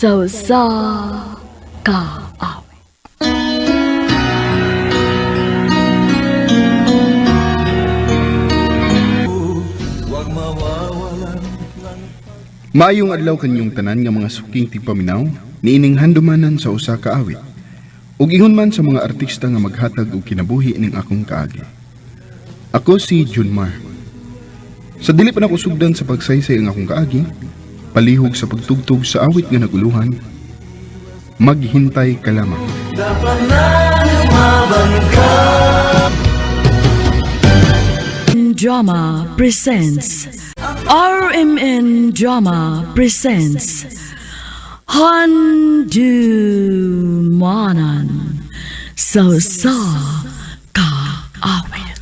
sa kaawit. Maayong adlaw kanyong tanan nga mga suking tigpaminaw, niining handumanan sa usa ka awit. Ug ingon man sa mga artista nga maghatag og kinabuhi ning akong kaagi. Ako si Junmar. Sa dili pa nako sugdan sa pagsaysay ang akong kaagi, palihog sa pagtugtog sa awit nga naguluhan, maghintay ka lamang. Drama presents RMN Drama presents Handumanan sa kaawit.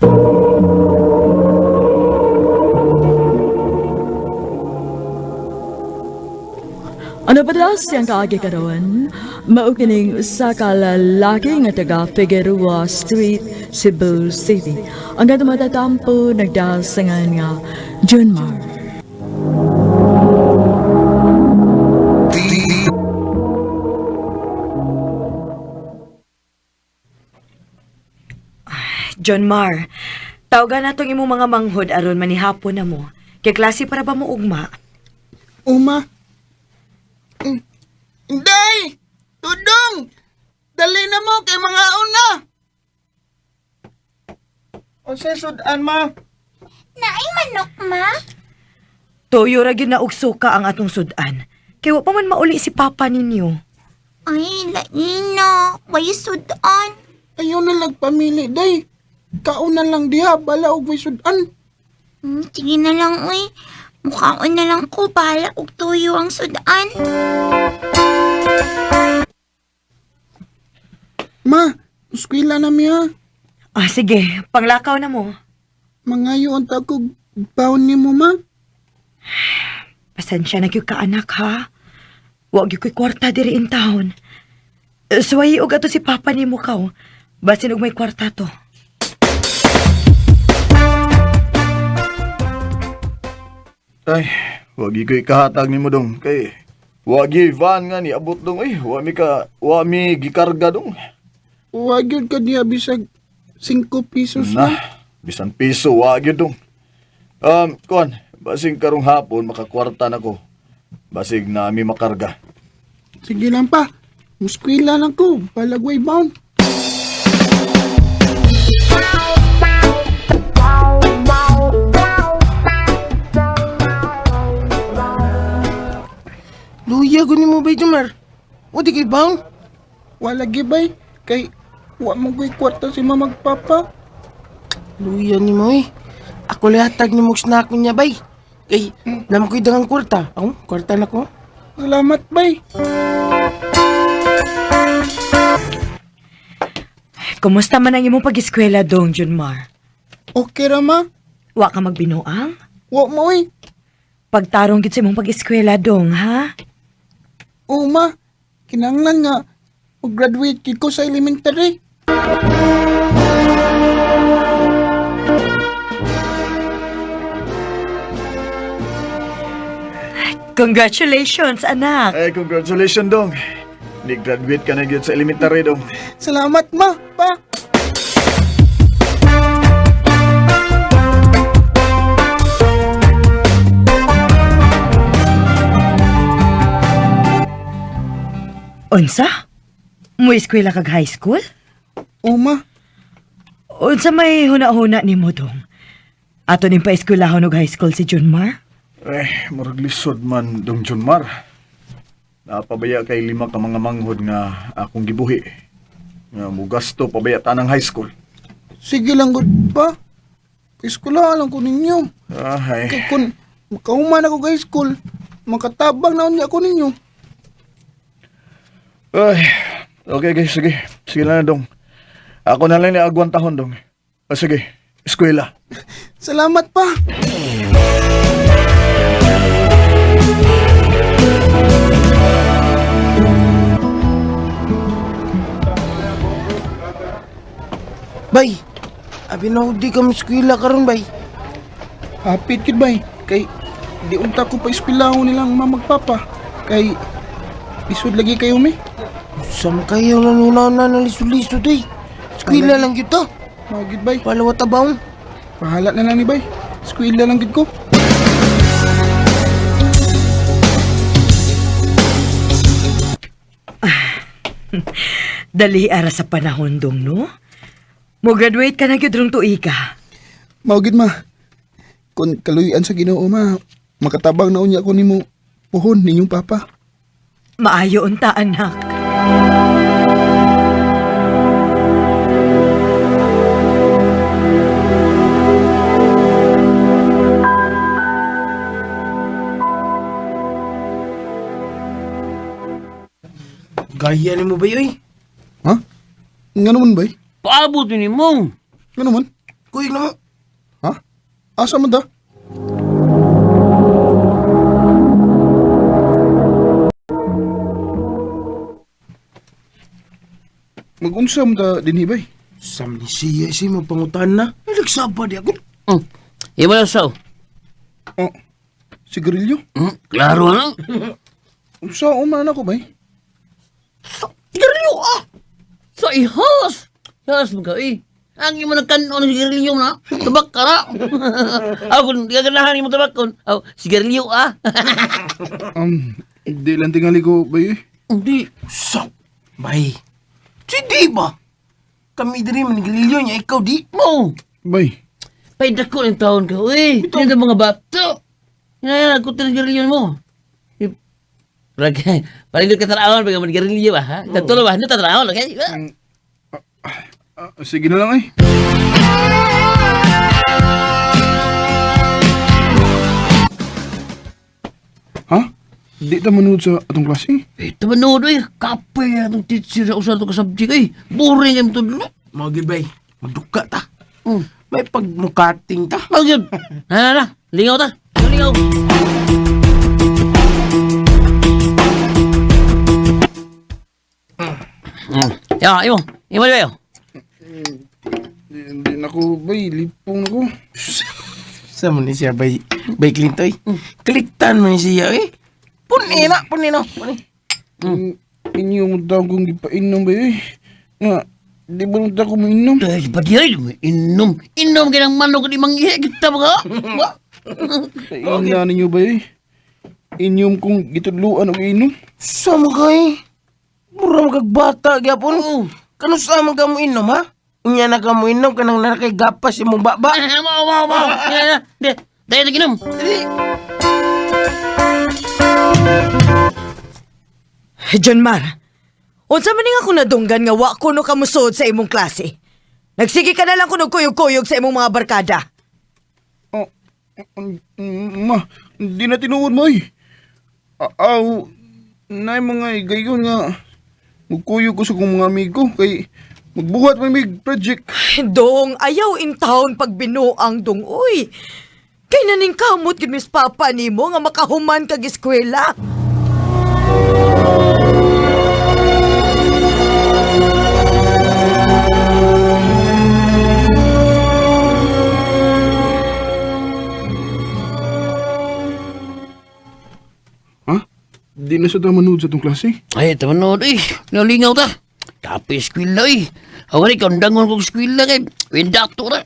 Ano ba daw siyang kaagi karoon? Maukining usa ka lalaki nga taga Figueroa Street, Cebu City. Ang ganda matatampo nagdasangan nga Junmar. Junmar, tawagan na itong imong mga manghod aron manihapon na mo. Kay klase para ba mo ugma? Uma? Inday! Tudong! Dali na mo kay mga una! O sudan ma? Naay manok, ma? Toyo ra gyud na og suka ang atong sudan. Kay wa pa man mauli si papa ninyo. Ay, laina. Way sudan. Ayaw na pamili, day. Kaunan lang diha, bala og may sudan. Sige na lang, uy. Mukhaon na lang ko. Bahala og tuyo ang sudan. Ma, uskwila na miya. Sige, panglakaw na mo. Mangayo ang takog baon ni mo, ma. Pasensya na gyud ka anak ha. Wa gyud ko'y kwarta diri in town. Suwayi og ato si papa nimo kaw. Basin og may kwarta to. Ay, wag ko'y kahatag nimo dong kay wag van nga ni abot dong wa mi gikarga dong. Wag yun ka diha bisag 5 pesos Na, na. bisan piso wag yun dong. Kuan, basig karong hapon makakwarta na ko. Basig na mi makarga. Sige lang pa. Muskwila lang ko. Palagway baon. Luya ko ni mo ba, Jumar? O di kay bang? Wala gibay. Kay wa mo ko'y kwarta si mamagpapa. Luya ni mo eh. Ako lihatag ni mo snack niya, bay. Kay, naman ko'y dangang kwarta. Ang kwarta na ko. Salamat, bay. Kumusta man ang imong pag-eskwela dong, Junmar? Okay ra, ma. Wa ka magbinuang? Wa mo eh. Pagtarong gid sa imong pag-eskwela dong, ha? Oo, ma. Kinanglan nga. Mag-graduate kid ko sa elementary. Congratulations, anak. Ay, congratulations dong. Ni-graduate ka na gyud sa elementary dong. Salamat, ma. Pa. Unsa? Mo eskwela kag high school? Oo, ma. Unsa may huna-huna nimo dong? Ato nin pa eskwelahon og high school si Junmar? Murag lisod man dong Junmar. Napabaya kay 5 ka mga manghod nga akong gibuhi. Nga mo gasto pabaya tanang high school. Sige lang, good pa. Iskula lang ko ninyo. Ay, Kaya kung makahuman ako sa school, makatabang na unya ako ninyo. ay, okay guys, sige. Sige lang na dong. Ako na lang ni agwan tahon dong. Sige, eskwela. Salamat pa. Bay, abi na di ka maskwila karon bay. Hapit kid bay. Kay di unta ko pa eskwelahon nilang mamagpapa. Kay Lisod lagi kayo, may. Sam kayo nanunaw na ng lisod-lisod eh. Skwila lang yun to. Magid bay. Palawa tabaong. Pahala na lang ni bay. Skwila lang gid ko. Dali ara sa panahon dong, no? Mo graduate ka na gyud rong tuig ka. Magid ma. Kung kaluyan sa Ginoo ma, makatabang na unya ko nimo puhon ninyong papa. Maayo unta anak. Gaya ni mo ba yun? Ha? Nga naman bay? Paabot ni mo. Nga naman? Kuy na mo. Ha? Asa man da? Mag-unsa man da dinhi bay? Sam ni siya si mo pangutan na. Nagsaba di ako. Imo na sao? Oh, sigarilyo? Klaro na. Unsa uman ako bay? Sigarilyo sa ihas. Ihas mo ka eh. Ang imo nagkanon ng sigarilyo na. Tabak ka na. Kung di ka ganahan mo tabak kon. Sigarilyo Di lang tingali ko bay eh. Hindi. Sam. Bay. Si di ba? Kami diri manigililyo niya ikaw di. Mo. Bay, Paidak ko ng taon ka. Uy. Hindi na mga bato. Hinayaan ko ng sigarilyo mo. Paling ka tarawan pag manigarilyo ba, ha? Tatulo ba? Hindi tatarawan, okay? sige na lang eh. Ha? Di ta manood sa atong klase? Ito manood eh. Kapay atong teacher sa usan itong kasabjik eh. Boring yung tudlo. Mga bay. Magduka ta. May pagmukating ta. Oh, yun. Na. Lingaw ta. Lingaw. Ya, imo. Imo di ba yun? Di na ko bay, lipong na ko. Sa mo ni siya bay. Bay Clintoy. Kliktan mo ni siya eh. Puni na. Puni. Inyo mo daw kong ipainom bay eh. Nga, di ba nung ko mainom? Dahil ba di ay inom. Inom ka ng manok di manghiya kita ba ka? Ina ninyo bay eh. Inyong kong gitudluan o inom. Sa mo kay. Mura magagbata gyapon. Kano sa man ka mo inom ha? Unya na ka mo inom kanang nakay gapas imong baba. Mau. Ya. Dahil naginom. John Mar, unsa man nga ako nadunggan nga wa ko no kamusod sa imong klase? Nagsige ka na lang kunog kuyog-kuyog sa imong mga barkada. Ma, di na tinuod mo eh. Na mga gayon nga. Magkuyo ko sa kong mga amigo kay magbuhat may project. Dong, ayaw in town pag binuang dong, uy. Kay naning kamot gid Miss Papa nimo nga makahuman kag eskwela. Ha? Di na sa manood sa itong klase? Ay, ito manood eh. Nalingaw ta. Tapi eskwila eh. Awari ka, undangon kong eskwila kay. Windato na.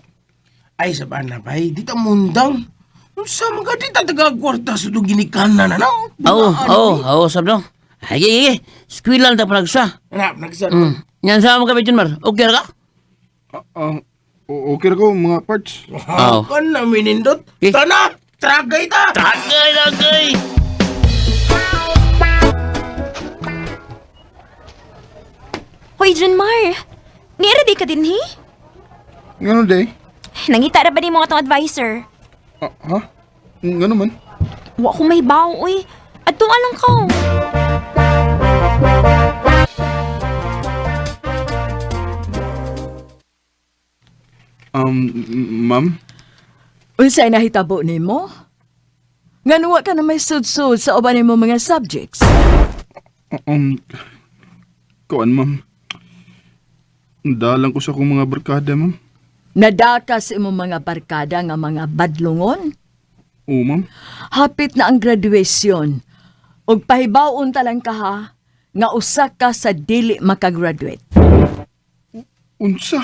Ay sabana bay, di ta mundang. Unsa man ka di ta taga-kwarta sa dong ginikanan na no? Oo, sab no. Ay, eskwila lang ta panagsa. Anak, nagsa. Yan sa mga kabidyon, Mar. Okay ra ka? Okay ra ko mga parts. Kan na minindot. Eh. Tana, tragay ta. Tagay. Hoy, Junmar. Ni-ready ka din, he? Ngano day? Nangita ra ba ni mo atong advisor? Ha? Ngano man? Wa ko may baw, uy. Adto lang ko. Ma'am? Unsay nahitabo nimo? Nga wa ka na may sud-sud sa uban nimo mga subjects. Kuan ma'am. Dalang ko sa akong mga barkada ma'am. Nadakas imong mga barkada nga mga badlungon. Oo ma'am. Hapit na ang graduation. Og pahibawon talang ka ha, nga usa ka sa dili makagraduate. Unsa?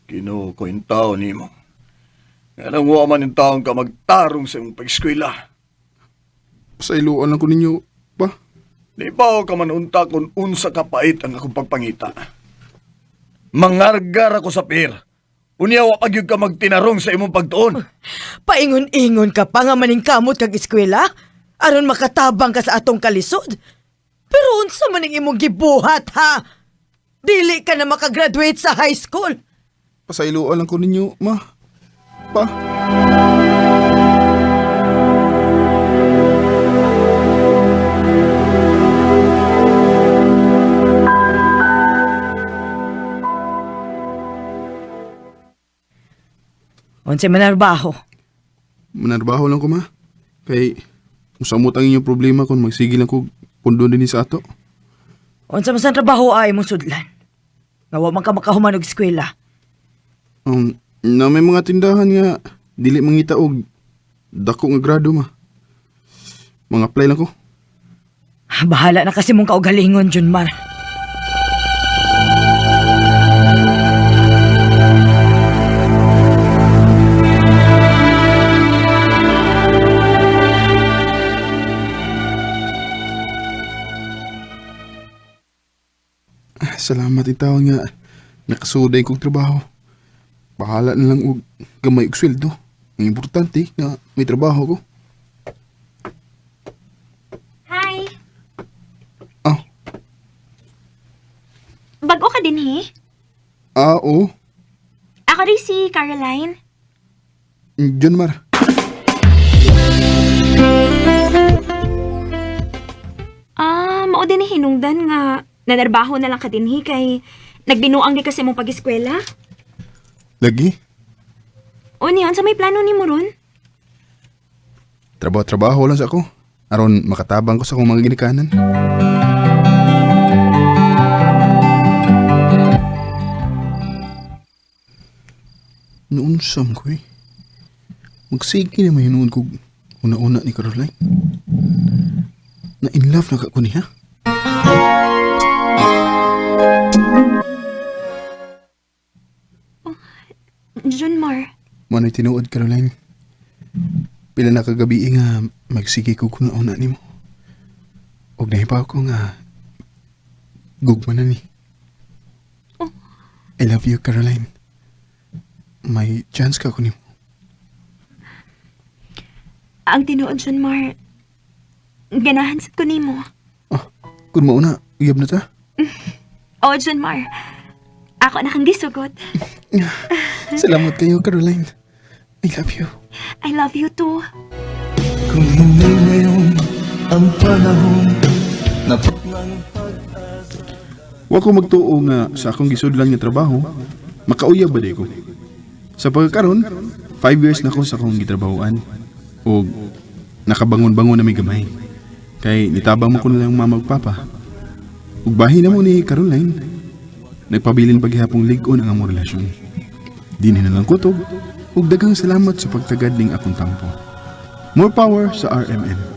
Ginoo ko yung tao ni mo. Nga nang wa man yung taong ka magtarong sa iyong pag-eskwela. Pasailuan lang ko ninyo, pa. Di ba ka man unta kung unsa kapait ang akong pagpangita. Mangargar ako sa pier. Unya wa pagyud ka magtinarong sa imong pagtuon. Paingon-ingon ka pa nga maning kamot kag eskwela? Aron makatabang ka sa atong kalisod? Pero unsa maning imong gibuhat, ha? Dili ka na makagraduate sa high school. Pasailuan lang ko ninyo, ma. Pa. Unsa manarbaho? Manarbaho lang ko, ma. Kay, musamot ang inyong problema kung magsigil lang ko pundo din sa ato. Unsa man sa trabaho ay mong sudlan? Nga wa man ka makahuman og eskwela. Na may mga tindahan nga dili mangita og dako nga grado, ma. Mga apply lang ko. Bahala na kasi mong kaugalingon, Junmar. Salamat itaw nga nakasuday kong trabaho. Bahala na lang og gamay og sweldo. Ang importante na may trabaho ko. Hi! Ah, Bago ka din, he? oo. Ako rin si Caroline. John Mar. Mao din ni hinungdan nga nanarbaho na lang ka din, he, kay nagbinuang di kasi mong pag-eskwela. Lagi? O niyon, sa may plano ni mo ron? Trabaho lang sa ako. Aron makatabang ko sa akong mga ginikanan. Noon sam ko eh. Magsige na may hinuod ko una-una ni Caroline. Na in love na ka ko niya. Junmar, Manay tinuod, Caroline. Pila na kagabi nga magsige ko una-una ni mo. Og nahibaw ko nga gugma na ni. I love you, Caroline. May chance ka ko ni mo. ang tinuod, Junmar, ganahan sad ko nimo. Ah, kung mauna, iyab na ta. O, Junmar, ako na kang gisugot. Salamat kayo, Caroline. I love you. I love you too. Kung hindi ngayon ang panahon na Wa ko magtuo nga sa akong gisudlan nga trabaho, makauyab ba ko. Sa pagkakaroon, 5 years na ko sa akong gitrabahoan. O nakabangon-bangon na may gamay. Kay nitabang mo ko na lang mama ug papa. Ug bahin na mo ni Caroline. Nagpabilin paghihapong lig-on ang among relasyon. Di na lang kutob. Ug daghang salamat sa pagtagad ning akong tampo. More power sa RMN.